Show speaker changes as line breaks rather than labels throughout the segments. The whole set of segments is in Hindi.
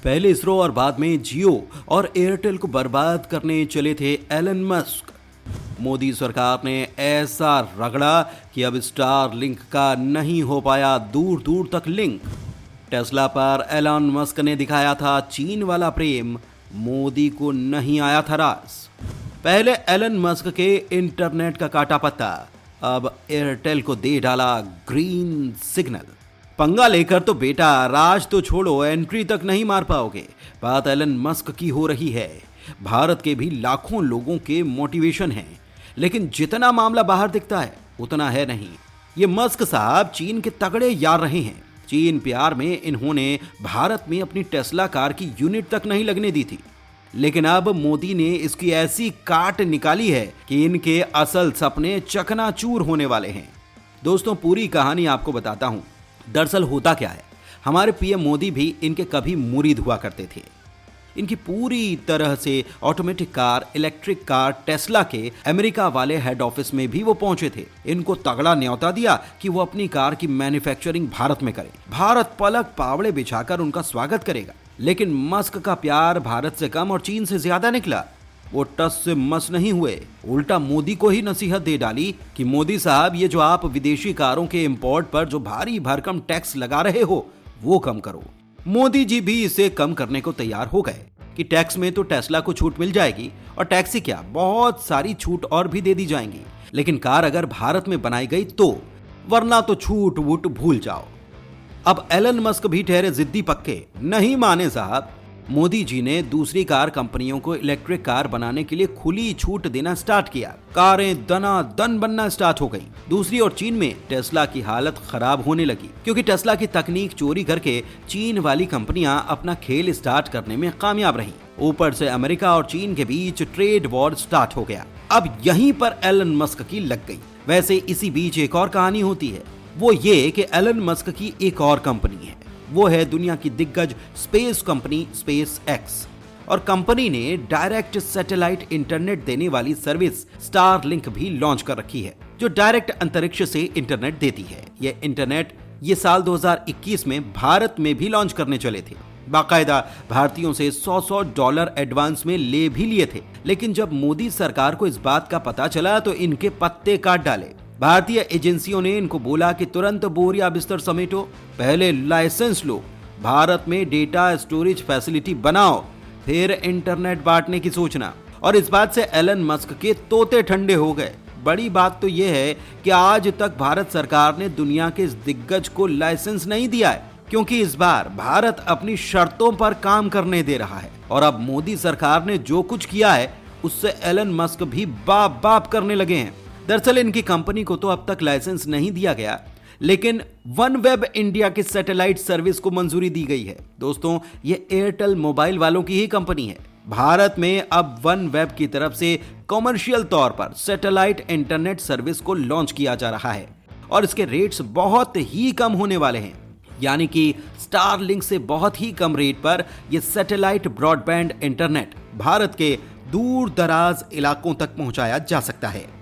पहले इसरो और बाद में जियो और एयरटेल को बर्बाद करने चले थे एलन मस्क। मोदी सरकार ने ऐसा रगड़ा कि अब स्टार लिंक का नहीं हो पाया दूर दूर तक लिंक। टेस्ला पर एलन मस्क ने दिखाया था चीन वाला प्रेम, मोदी को नहीं आया था रास। पहले एलन मस्क के इंटरनेट का काटा पत्ता, अब एयरटेल को दे डाला ग्रीन सिग्नल। पंगा लेकर तो बेटा राज तो छोड़ो, एंट्री तक नहीं मार पाओगे। बात एलन मस्क की हो रही है। भारत के भी लाखों लोगों के मोटिवेशन है, लेकिन जितना मामला बाहर दिखता है उतना है नहीं। ये मस्क साहब चीन के तगड़े यार रहे हैं। चीन प्यार में इन्होंने भारत में अपनी टेस्ला कार की यूनिट तक नहीं लगने दी थी, लेकिन अब मोदी ने इसकी ऐसी काट निकाली है कि इनके असल सपने चकनाचूर होने वाले हैं। दोस्तों, पूरी कहानी आपको बताता हूं। दरअसल होता क्या है, हमारे पीएम मोदी भी इनके कभी मुरीद हुआ करते थे। इनकी पूरी तरह से automatic car, electric car Tesla के अमेरिका वाले हेड ऑफिस में भी वो पहुंचे थे। इनको तगड़ा न्योता दिया कि वो अपनी कार की मैन्युफैक्चरिंग भारत में करें। भारत पलक पावड़े बिछाकर उनका स्वागत करेगा। लेकिन मस्क का प्यार भारत से कम और चीन से ज्यादा निकला। वो टस से मस नहीं हुए, उल्टा मोदी को ही नसीहत दे डाली कि मोदी साहब, ये जो आप विदेशी कारों के इंपोर्ट पर जो भारी भरकम टैक्स लगा रहे हो वो कम करो। मोदी जी भी इसे कम करने को तैयार हो गए कि टैक्स में तो टेस्ला को छूट मिल जाएगी, और टैक्स ही क्या, बहुत सारी छूट और भी दे दी जाएंगी, लेकिन कार अगर भारत में बनाई गई तो, वरना तो छूट वूट भूल जाओ। अब एलन मस्क भी ठहरे जिद्दी पक्के, नहीं माने साहब। मोदी जी ने दूसरी कार कंपनियों को इलेक्ट्रिक कार बनाने के लिए खुली छूट देना स्टार्ट किया। कारें दनादन बनना स्टार्ट हो गई। दूसरी ओर चीन में टेस्ला की हालत खराब होने लगी, क्योंकि टेस्ला की तकनीक चोरी करके चीन वाली कंपनियां अपना खेल स्टार्ट करने में कामयाब रहीं। ऊपर से अमेरिका और चीन के बीच ट्रेड वॉर स्टार्ट हो गया। अब यहीं पर एलन मस्क की लग गई। वैसे इसी बीच एक और कहानी होती है, वो ये कि एलन मस्क की एक और कंपनी है। वो है दुनिया की दिग्गज स्पेस कंपनी स्पेस एक्स, और कंपनी ने डायरेक्ट सैटेलाइट इंटरनेट देने वाली सर्विस स्टार लिंक भी लॉन्च कर रखी है, जो डायरेक्ट अंतरिक्ष से इंटरनेट देती है। ये इंटरनेट ये साल 2021 में भारत में भी लॉन्च करने चले थे। बाकायदा भारतीयों से $100 एडवांस में ले भी लिए थे, लेकिन जब मोदी सरकार को इस बात का पता चला तो इनके पत्ते काट डाले। भारतीय एजेंसियों ने इनको बोला कि तुरंत बोरिया बिस्तर समेटो, पहले लाइसेंस लो, भारत में डेटा स्टोरेज फैसिलिटी बनाओ, फिर इंटरनेट बांटने की सोचना। और इस बात से एलन मस्क के तोते ठंडे हो गए। बड़ी बात तो यह है कि आज तक भारत सरकार ने दुनिया के इस दिग्गज को लाइसेंस नहीं दिया है, क्योंकि इस बार भारत अपनी शर्तों पर काम करने दे रहा है। और अब मोदी सरकार ने जो कुछ किया है उससे एलन मस्क भी बाप बाप करने लगे हैं। दरअसल इनकी कंपनी को तो अब तक लाइसेंस नहीं दिया गया, लेकिन वन वेब इंडिया के सैटेलाइट सर्विस को मंजूरी दी गई है। दोस्तों, ये एयरटेल मोबाइल वालों की ही कंपनी है। भारत में अब वन वेब की तरफ से कॉमर्शियल तौर पर सैटेलाइट इंटरनेट सर्विस को लॉन्च किया जा रहा है, और इसके रेट्स बहुत ही कम होने वाले हैं। यानी कि स्टार लिंक से बहुत ही कम रेट पर यह सैटेलाइट ब्रॉडबैंड इंटरनेट भारत के दूर दराज इलाकों तक पहुंचाया जा सकता है।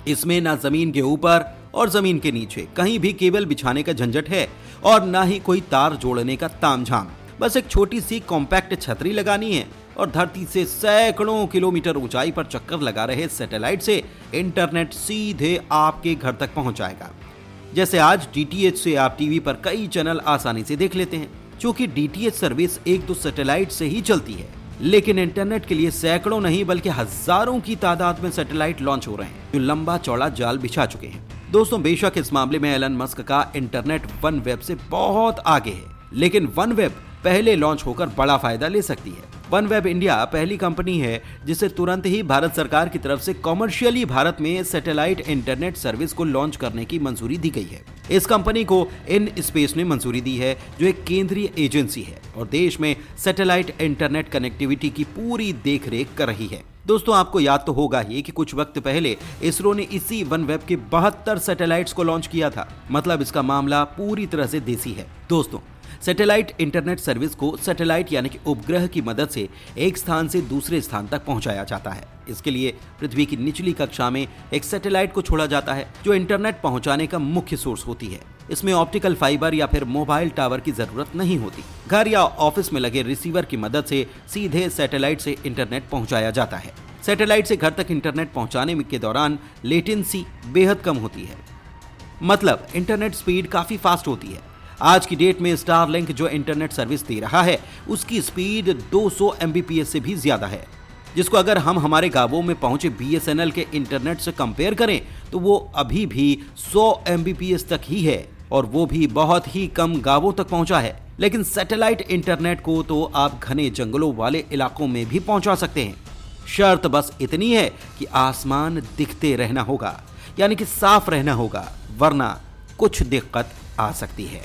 इसमें ना जमीन के ऊपर और जमीन के नीचे कहीं भी केबल बिछाने का झंझट है, और ना ही कोई तार जोड़ने का तामझाम। बस एक छोटी सी कॉम्पैक्ट छतरी लगानी है, और धरती से सैकड़ों किलोमीटर ऊंचाई पर चक्कर लगा रहे सैटेलाइट से इंटरनेट सीधे आपके घर तक पहुंच जाएगा। जैसे आज डीटीएच से आप टीवी पर कई चैनल आसानी से देख लेते हैं। चूंकि डीटीएच सर्विस एक दो सैटेलाइट से ही चलती है, लेकिन इंटरनेट के लिए सैकड़ों नहीं बल्कि हजारों की तादाद में सैटेलाइट लॉन्च हो रहे हैं, जो लंबा चौड़ा जाल बिछा चुके हैं। दोस्तों, बेशक इस मामले में एलन मस्क का इंटरनेट वन वेब से बहुत आगे है, लेकिन वन वेब पहले लॉन्च होकर बड़ा फायदा ले सकती है। वन वेब इंडिया पहली कंपनी है जिसे तुरंत ही भारत सरकार की तरफ से कॉमर्शियली भारत में सैटेलाइट इंटरनेट सर्विस को लॉन्च करने की मंजूरी दी गई है। इस कंपनी को इन स्पेस ने मंजूरी दी है, जो एक केंद्रीय एजेंसी है और देश में सैटेलाइट इंटरनेट कनेक्टिविटी की पूरी देखरेख कर रही है। दोस्तों, आपको याद तो होगा ही कि कुछ वक्त पहले इसरो ने इसी वन वेब के 72 सैटेलाइट्स को लॉन्च किया था। मतलब इसका मामला पूरी तरह से देसी है। दोस्तों, सैटेलाइट इंटरनेट सर्विस को सैटेलाइट यानी कि उपग्रह की मदद से एक स्थान से दूसरे स्थान तक पहुंचाया जाता है। इसके लिए पृथ्वी की निचली कक्षा में एक सैटेलाइट को छोड़ा जाता है, जो इंटरनेट पहुंचाने का मुख्य सोर्स होती है। इसमें ऑप्टिकल फाइबर या फिर मोबाइल टावर की जरूरत नहीं होती। घर या ऑफिस में लगे रिसीवर की मदद से सीधे सैटेलाइट से इंटरनेट पहुंचाया जाता है। सैटेलाइट से घर तक इंटरनेट पहुंचाने के दौरान लेटेंसी बेहद कम होती है, मतलब इंटरनेट स्पीड काफी फास्ट होती है। आज की डेट में स्टारलिंक जो इंटरनेट सर्विस दे रहा है उसकी स्पीड 200 एमबीपीएस से भी ज्यादा है, जिसको अगर हम हमारे गांवों में पहुंचे बीएसएनएल के इंटरनेट से कंपेयर करें तो वो अभी भी 100 एमबीपीएस तक ही है, और वो भी बहुत ही कम गांवों तक पहुंचा है। लेकिन सैटेलाइट इंटरनेट को तो आप घने जंगलों वाले इलाकों में भी पहुंचा सकते हैं। शर्त बस इतनी है कि आसमान दिखते रहना होगा, यानी कि साफ रहना होगा, वरना कुछ दिक्कत आ सकती है।